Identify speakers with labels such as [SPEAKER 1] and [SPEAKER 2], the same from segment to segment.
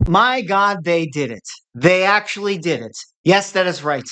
[SPEAKER 1] My God, they did it. They actually did it. Yes, that is right.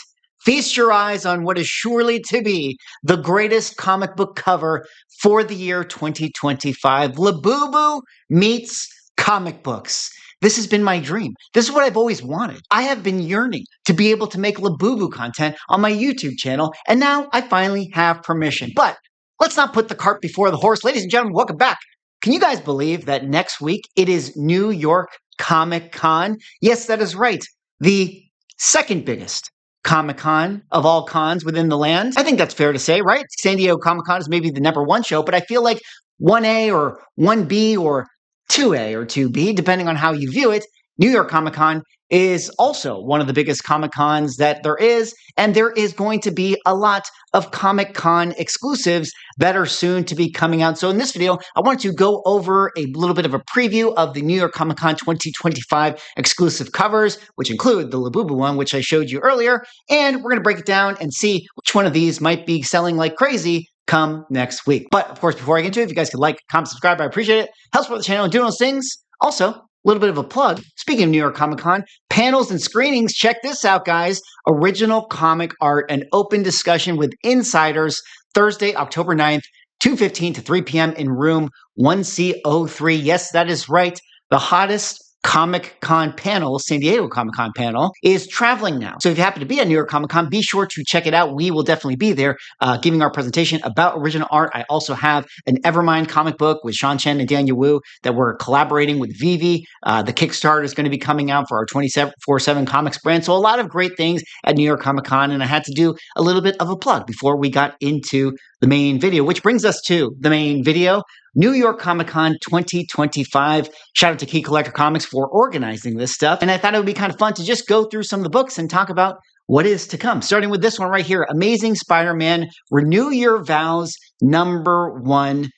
[SPEAKER 1] Feast your eyes on what is surely to be the greatest comic book cover for the year 2025. Labubu meets comic books. This has been my dream. This is what I've always wanted. I have been yearning to be able to make Labubu content on my YouTube channel, and now I finally have permission. But let's not put the cart before the horse. Ladies and gentlemen, welcome back. Can you guys believe that next week it is New York Comic Con? Yes, that is right. The second biggest Comic Con of all cons within the land. I think that's fair to say, right? San Diego Comic Con is maybe the number one show, but I feel like 1A or 1B or 2A or 2B, depending on how you view it, New York Comic Con is also one of the biggest Comic Cons that there is, and there is going to be a lot of Comic Con exclusives that are soon to be coming out. So in this video, I want to go over a little bit of a preview of the New York Comic Con 2025 exclusive covers, which include the Labubu one, which I showed you earlier, and we're going to break it down and see which one of these might be selling like crazy come next week. But of course, before I get into it, if you guys could like, comment, subscribe, I appreciate it. Helps support the channel and doing those things. Also, a little bit of a plug. Speaking of New York Comic Con, panels and screenings, check this out, guys. Original comic art and open discussion with insiders Thursday, October 9th, 2:15 to 3 p.m. in room 1C03. Yes, that is right. The hottest Comic Con panel, San Diego Comic Con panel, is traveling now. So if you happen to be at New York Comic Con, be sure to check it out. We will definitely be there giving our presentation about original art. I also have an Evermind comic book with Sean Chen and Daniel Wu that we're collaborating with Vivi. The Kickstarter is going to be coming out for our 24/7 comics brand. So a lot of great things at New York Comic Con, and I had to do a little bit of a plug before we got into the main video, which brings us to the main video. New York Comic Con 2025. Shout out to Key Collector Comics for organizing this stuff. And I thought it would be kind of fun to just go through some of the books and talk about what is to come. Starting with this one right here, Amazing Spider-Man, Renew Your Vows, #1.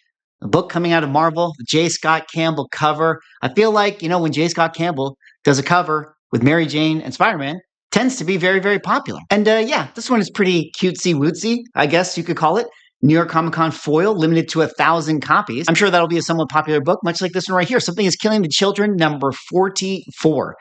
[SPEAKER 1] A book coming out of Marvel, the J. Scott Campbell cover. I feel like, when J. Scott Campbell does a cover with Mary Jane and Spider-Man, tends to be very, very popular. And yeah, this one is pretty cutesy-wootsy, I guess you could call it. New York Comic Con foil, limited to 1,000 copies. I'm sure that'll be a somewhat popular book, much like this one right here. Something is Killing the Children, #44.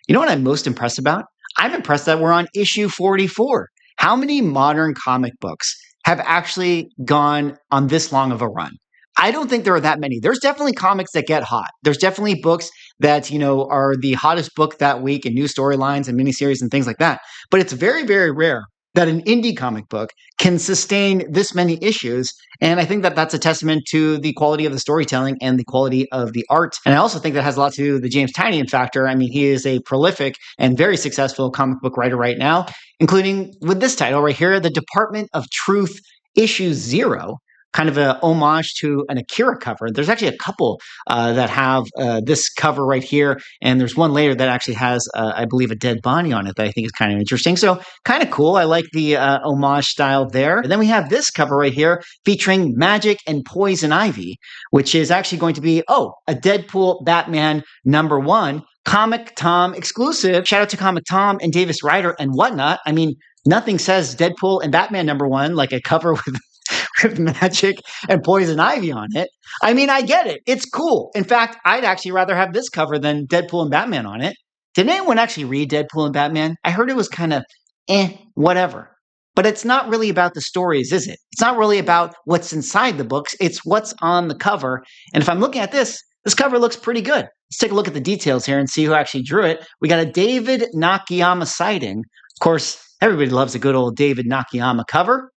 [SPEAKER 1] You know what I'm most impressed about? I'm impressed that we're on issue 44. How many modern comic books have actually gone on this long of a run? I don't think there are that many. There's definitely comics that get hot. There's definitely books that, are the hottest book that week and new storylines and miniseries and things like that. But it's very, very rare that an indie comic book can sustain this many issues. And I think that that's a testament to the quality of the storytelling and the quality of the art. And I also think that has a lot to do with the James Tynion factor. I mean, he is a prolific and very successful comic book writer right now, including with this title right here, The Department of Truth, issue 0. Kind of a homage to an Akira cover. There's actually a couple that have this cover right here, and there's one later that actually has, I believe, a dead body on it that I think is kind of interesting. So kind of cool. I like the homage style there. And then we have this cover right here featuring Magic and Poison Ivy, which is actually going to be, a Deadpool Batman #1 Comic Tom exclusive. Shout out to Comic Tom and Davis Ryder and whatnot. I mean, nothing says Deadpool and Batman #1 like a cover with Magic and Poison Ivy on it. I mean, I get it. It's cool. In fact, I'd actually rather have this cover than Deadpool and Batman on it. Did anyone actually read Deadpool and Batman? I heard it was kind of whatever. But it's not really about the stories, is it? It's not really about what's inside the books. It's what's on the cover. And if I'm looking at this cover looks pretty good. Let's take a look at the details here and see who actually drew it. We got a David Nakayama sighting. Of course, everybody loves a good old David Nakayama cover.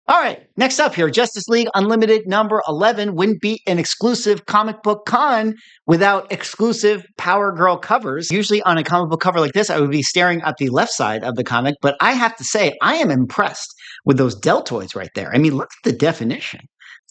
[SPEAKER 1] All right, next up here, Justice League Unlimited #11 wouldn't be an exclusive comic book con without exclusive Power Girl covers. Usually on a comic book cover like this, I would be staring at the left side of the comic, but I have to say, I am impressed with those deltoids right there. I mean, look at the definition.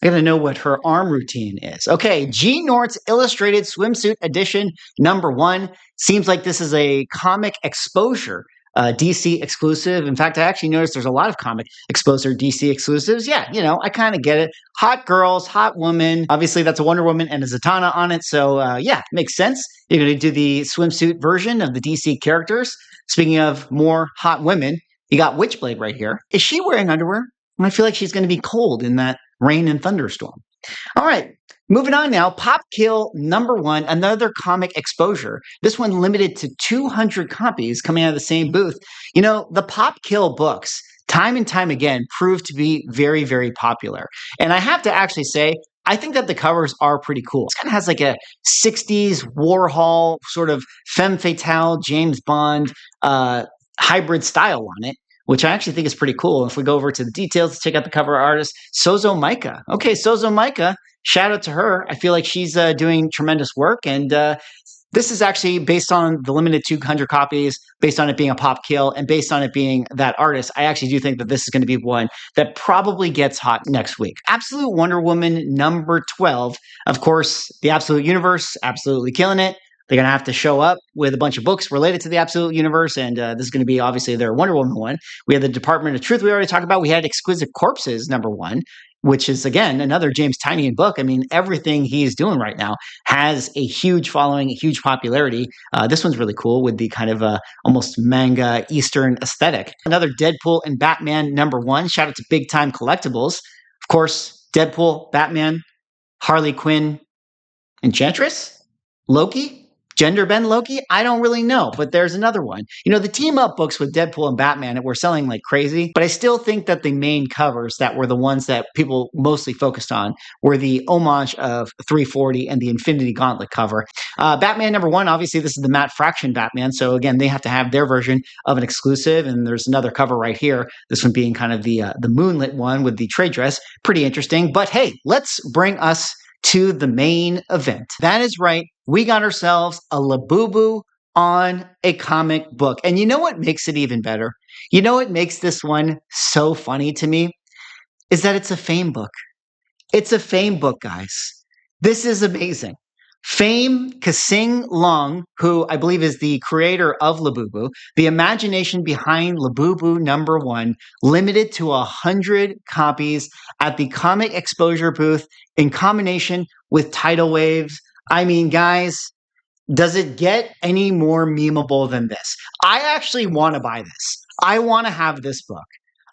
[SPEAKER 1] I gotta know what her arm routine is. Okay, G. Nort's Illustrated Swimsuit Edition #1. Seems like this is a comic exposure DC exclusive. In fact, I actually noticed there's a lot of comic exposure DC exclusives. Yeah, I kind of get it. Hot girls, hot woman. Obviously, that's a Wonder Woman and a Zatanna on it. So yeah, makes sense. You're going to do the swimsuit version of the DC characters. Speaking of more hot women, you got Witchblade right here. Is she wearing underwear? I feel like she's going to be cold in that rain and thunderstorm. All right. Moving on now, Pop Kill #1, another comic exposure. This one limited to 200 copies coming out of the same booth. You know, the Pop Kill books, time and time again, proved to be very, very popular. And I have to actually say, I think that the covers are pretty cool. It kind of has like a 60s Warhol sort of femme fatale, James Bond hybrid style on it, which I actually think is pretty cool. If we go over to the details, let's check out the cover artist, Sozo Micah. Okay, Sozo Micah, shout out to her. I feel like she's doing tremendous work. And this is actually based on the limited 200 copies, based on it being a pop kill, and based on it being that artist. I actually do think that this is going to be one that probably gets hot next week. Absolute Wonder Woman #12. Of course, the Absolute Universe, absolutely killing it. They're going to have to show up with a bunch of books related to the Absolute Universe, and this is going to be obviously their Wonder Woman one. We had the Department of Truth we already talked about. We had Exquisite Corpses #1, which is, again, another James Tynion book. I mean, everything he's doing right now has a huge following, a huge popularity. This one's really cool with the kind of almost manga Eastern aesthetic. Another Deadpool and Batman #1. Shout out to Big Time Collectibles. Of course, Deadpool, Batman, Harley Quinn, Enchantress, Loki, Gender bend Loki? I don't really know, but there's another one. You know, the team up books with Deadpool and Batman were selling like crazy, but I still think that the main covers that were the ones that people mostly focused on were the homage of 340 and the Infinity Gauntlet cover. Batman #1, obviously, this is the Matt Fraction Batman. So again, they have to have their version of an exclusive, and there's another cover right here. This one being kind of the moonlit one with the trade dress. Pretty interesting. But hey, let's bring us to the main event. That is right. We got ourselves a Labubu on a comic book. And you know what makes it even better? You know what makes this one so funny to me? Is that it's a Fame book. It's a Fame book, guys. This is amazing. Fame Kasing Long, who I believe is the creator of Labubu, the imagination behind Labubu #1, limited to 100 copies at the Comic Exposure booth in combination with tidal waves. I mean, guys, does it get any more memeable than this? I actually want to buy this. I want to have this book.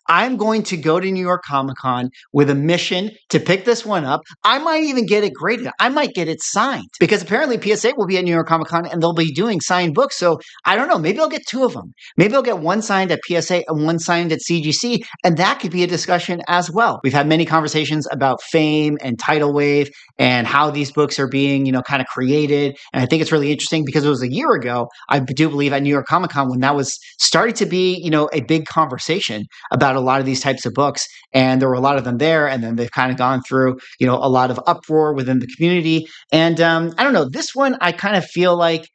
[SPEAKER 1] I'm going to go to New York Comic Con with a mission to pick this one up. I might even get it graded. I might get it signed because apparently PSA will be at New York Comic Con and they'll be doing signed books. So I don't know. Maybe I'll get two of them. Maybe I'll get one signed at PSA and one signed at CGC. And that could be a discussion as well. We've had many conversations about Fame and Tidal Wave and how these books are being, kind of created. And I think it's really interesting because it was a year ago, I do believe, at New York Comic Con when that was starting to be, a big conversation about a lot of these types of books. And there were a lot of them there. And then they've kind of gone through, a lot of uproar within the community. And I don't know, this one, I kind of feel like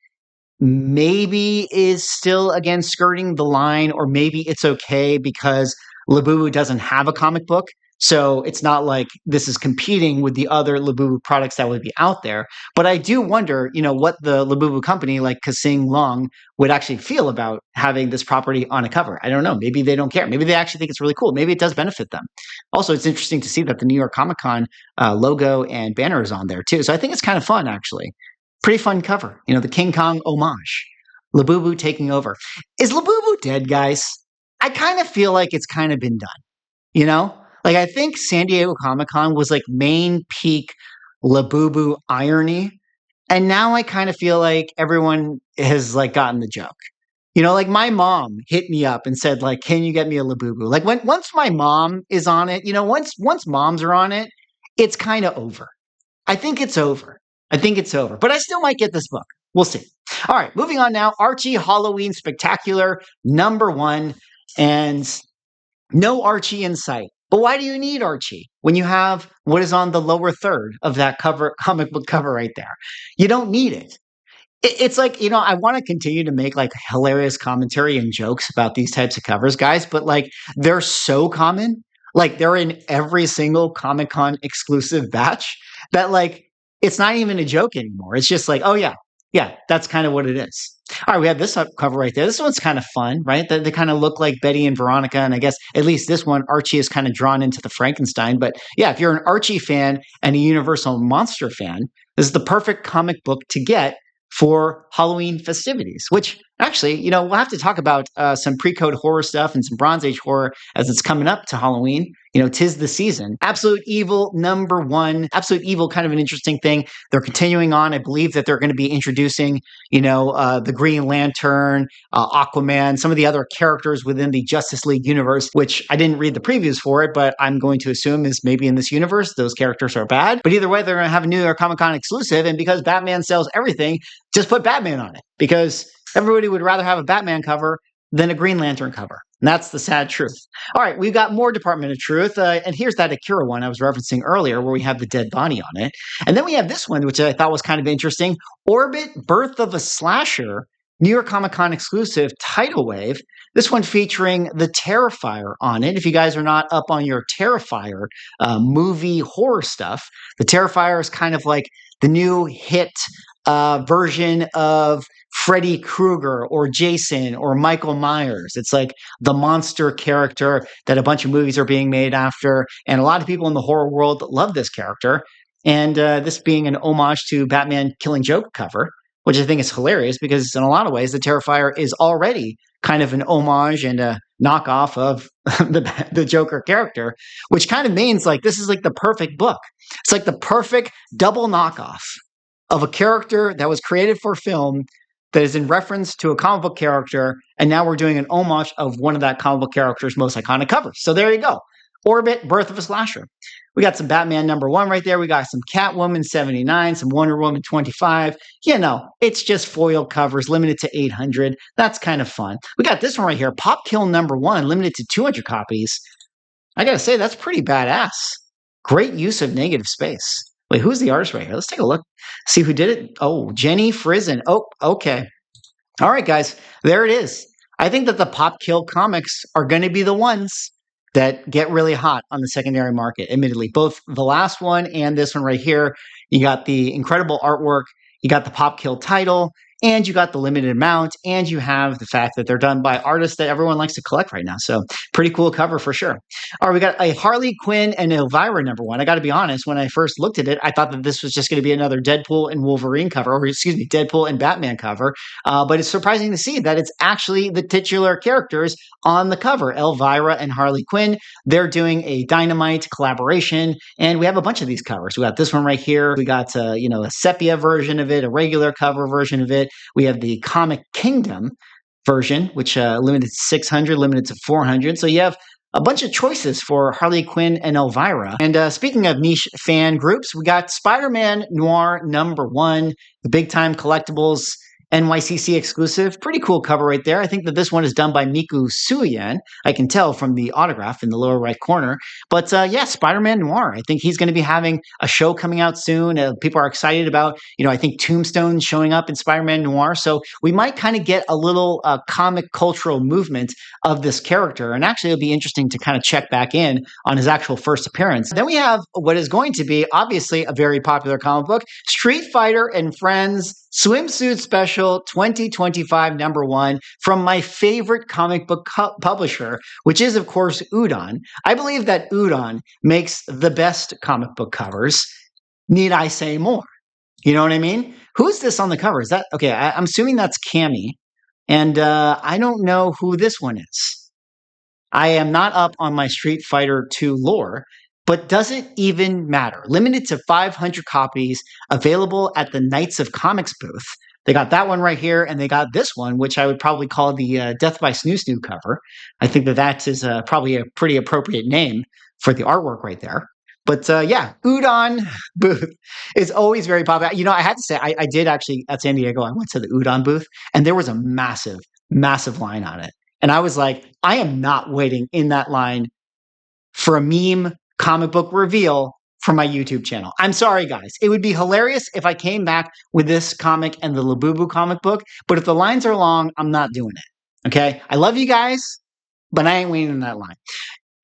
[SPEAKER 1] maybe is still, again, skirting the line, or maybe it's okay because Labubu doesn't have a comic book. So it's not like this is competing with the other Labubu products that would be out there. But I do wonder, what the Labubu company like Kasing Long would actually feel about having this property on a cover. I don't know. Maybe they don't care. Maybe they actually think it's really cool. Maybe it does benefit them. Also, it's interesting to see that the New York Comic Con logo and banner is on there too. So I think it's kind of fun, actually. Pretty fun cover. The King Kong homage. Labubu taking over. Is Labubu dead, guys? I kind of feel like it's kind of been done, Like, I think San Diego Comic-Con was like main peak Labubu irony. And now I kind of feel like everyone has like gotten the joke. Like my mom hit me up and said, like, can you get me a Labubu? Like once my mom is on it, once moms are on it, it's kind of over. I think it's over. But I still might get this book. We'll see. All right, moving on now. Archie Halloween Spectacular #1. And no Archie in sight. But why do you need Archie when you have what is on the lower third of that comic book cover right there? You don't need it. It's like, I want to continue to make like hilarious commentary and jokes about these types of covers, guys, but like they're so common. Like they're in every single Comic-Con exclusive batch that like it's not even a joke anymore. It's just like, oh yeah, that's kind of what it is. All right, we have this cover right there. This one's kind of fun, right? They kind of look like Betty and Veronica, and I guess at least this one, Archie is kind of drawn into the Frankenstein. But yeah, if you're an Archie fan and a Universal Monster fan, this is the perfect comic book to get for Halloween festivities, which actually, we'll have to talk about some pre-code horror stuff and some Bronze Age horror as it's coming up to Halloween. 'tis the season. Absolute Evil #1. Absolute Evil, kind of an interesting thing. They're continuing on. I believe that they're going to be introducing, the Green Lantern, Aquaman, some of the other characters within the Justice League universe, which I didn't read the previews for it, but I'm going to assume is maybe in this universe, those characters are bad. But either way, they're going to have a New York Comic Con exclusive. And because Batman sells everything, just put Batman on it, because everybody would rather have a Batman cover than a Green Lantern cover. And that's the sad truth. All right, we've got more Department of Truth. And here's that Akira one I was referencing earlier, where we have the dead body on it. And then we have this one, which I thought was kind of interesting. Orbit, Birth of a Slasher, New York Comic Con exclusive tidal wave. This one featuring the Terrifier on it. If you guys are not up on your Terrifier movie horror stuff, the Terrifier is kind of like the new hit version of Freddy Krueger or Jason or Michael Myers. It's like the monster character that a bunch of movies are being made after. And a lot of people in the horror world love this character. And this being an homage to Batman Killing Joke cover, which I think is hilarious because in a lot of ways, the Terrifier is already kind of an homage and a knockoff of the Joker character, which kind of means like this is like the perfect book. It's like the perfect double knockoff of a character that was created for film that is in reference to a comic book character, and now we're doing an homage of one of that comic book character's most iconic covers. So there you go. Orbit, Birth of a Slasher. We got some Batman #1 right there. We got some Catwoman 79, some Wonder Woman 25. It's just foil covers, limited to 800. That's kind of fun. We got this one right here, Pop Kill #1, limited to 200 copies. I gotta say, that's pretty badass. Great use of negative space. Wait, who's the artist right here? Let's take a look. See who did it. Oh, Jenny Frizen. Oh, okay. All right, guys. There it is. I think that the Pop Kill comics are going to be the ones that get really hot on the secondary market, admittedly. Both the last one and this one right here. You got the incredible artwork. You got the Pop Kill title. And you got the limited amount, and you have the fact that they're done by artists that everyone likes to collect right now. So pretty cool cover for sure. All right, we got a Harley Quinn and Elvira #1. I got to be honest, when I first looked at it, I thought that this was just going to be another Deadpool and Wolverine cover, or excuse me, Deadpool and Batman cover. But it's surprising to see that it's actually the titular characters on the cover, Elvira and Harley Quinn. They're doing a Dynamite collaboration, and we have a bunch of these covers. We got this one right here. We got a sepia version of it, a regular cover version of it. We have the Comic Kingdom version, which limited to 600, limited to 400. So you have a bunch of choices for Harley Quinn and Elvira. And speaking of niche fan groups, we got Spider-Man Noir #1, the big time collectibles NYCC exclusive. Pretty cool cover right there. I think that this one is done by Miku Suyan. I can tell from the autograph in the lower right corner. But yeah, Spider-Man Noir. I think he's going to be having a show coming out soon. People are excited about, I think Tombstone showing up in Spider-Man Noir. So we might kind of get a little comic cultural movement of this character. And actually, it'll be interesting to kind of check back in on his actual first appearance. Then we have what is going to be obviously a very popular comic book, Street Fighter and Friends Swimsuit Special 2025 #1 from my favorite comic book publisher, which is, of course, Udon. I believe that Udon makes the best comic book covers. Need I say more? You know what I mean? Who's this on the cover? Is that okay? I'm assuming that's Cammy, and I don't know who this one is. I am not up on my Street Fighter 2 lore, but does it even matter? Limited to 500 copies, available at the Knights of Comics booth. They got that one right here, and they got this one, which I would probably call the Death by Snoo Snoo cover. I think that is probably a pretty appropriate name for the artwork right there. But yeah, Udon booth is always very popular. I had to say, I did actually, at San Diego, I went to the Udon booth, and there was a massive, massive line on it. And I was like, I am not waiting in that line for a meme comic book reveal for my YouTube channel. I'm sorry, guys. It would be hilarious if I came back with this comic and the Labubu comic book, but if the lines are long, I'm not doing it. Okay? I love you guys, but I ain't waiting in that line.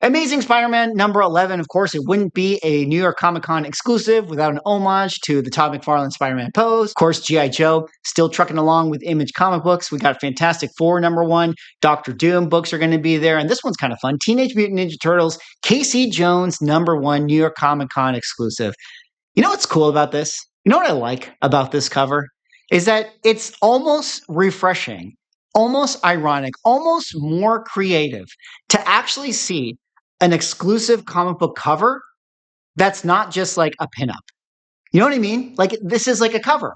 [SPEAKER 1] Amazing Spider-Man #11. Of course, it wouldn't be a New York Comic Con exclusive without an homage to the Todd McFarlane Spider-Man pose. Of course, G.I. Joe still trucking along with Image comic books. We got Fantastic Four #1. Dr. Doom books are going to be there. And this one's kind of fun. Teenage Mutant Ninja Turtles, Casey Jones #1 New York Comic Con exclusive. You know what's cool about this? You know what I like about this cover? Is that it's almost refreshing, almost ironic, almost more creative to actually see an exclusive comic book cover that's not just like a pinup. You know what I mean? Like, this is like a cover.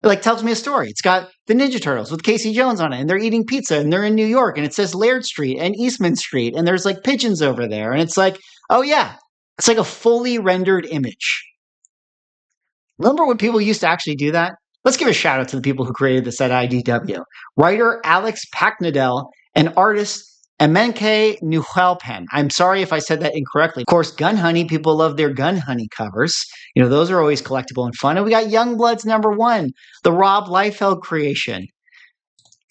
[SPEAKER 1] It like tells me a story. It's got the Ninja Turtles with Casey Jones on it, and they're eating pizza, and they're in New York, and it says Laird Street and Eastman Street, and there's like pigeons over there, and it's like, oh yeah, it's like a fully rendered image. Remember when people used to actually do that? Let's give a shout out to the people who created this at IDW. Writer Alex Packnadel and artist Emenke Nuhelpen. I'm sorry if I said that incorrectly. Of course, Gun Honey, people love their Gun Honey covers. You know, those are always collectible and fun. And we got Youngblood's #1, the Rob Liefeld creation.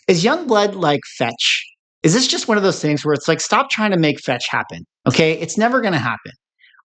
[SPEAKER 1] Is Youngblood like Fetch? Is this just one of those things where it's like, stop trying to make Fetch happen, okay? It's never going to happen.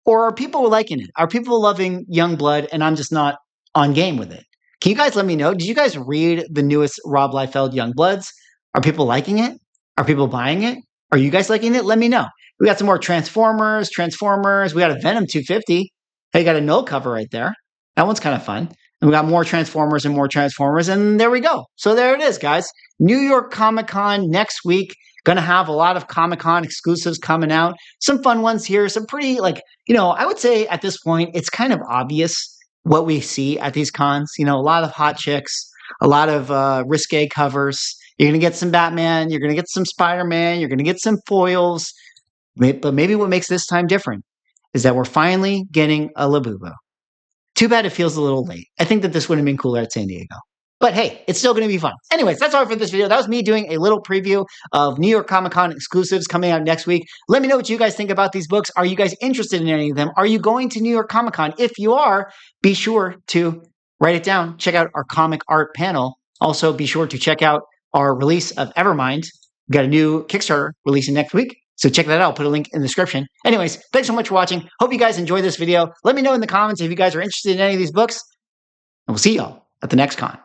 [SPEAKER 1] Or are people liking it? Are people loving Youngblood and I'm just not on game with it? Can you guys let me know? Did you guys read the newest Rob Liefeld Youngbloods? Are people liking it? Are people buying it? Are you guys liking it? Let me know. We got some more Transformers. We got a Venom 250. Hey, you got a null cover right there. That one's kind of fun. And we got more Transformers. And there we go. So there it is, guys. New York Comic Con next week. Going to have a lot of Comic Con exclusives coming out. Some fun ones here. Some pretty, like, you know, I would say at this point, it's kind of obvious what we see at these cons. You know, a lot of hot chicks, a lot of risque covers. You're going to get some Batman. You're going to get some Spider-Man. You're going to get some foils. But maybe what makes this time different is that we're finally getting a Labubu. Too bad it feels a little late. I think that this would have been cooler at San Diego. But hey, it's still going to be fun. Anyways, that's all for this video. That was me doing a little preview of New York Comic Con exclusives coming out next week. Let me know what you guys think about these books. Are you guys interested in any of them? Are you going to New York Comic Con? If you are, be sure to write it down. Check out our comic art panel. Also, be sure to check out our release of Evermind. We've got a new Kickstarter releasing next week. So check that out. I'll put a link in the description. Anyways, thanks so much for watching. Hope you guys enjoyed this video. Let me know in the comments if you guys are interested in any of these books. And we'll see y'all at the next con.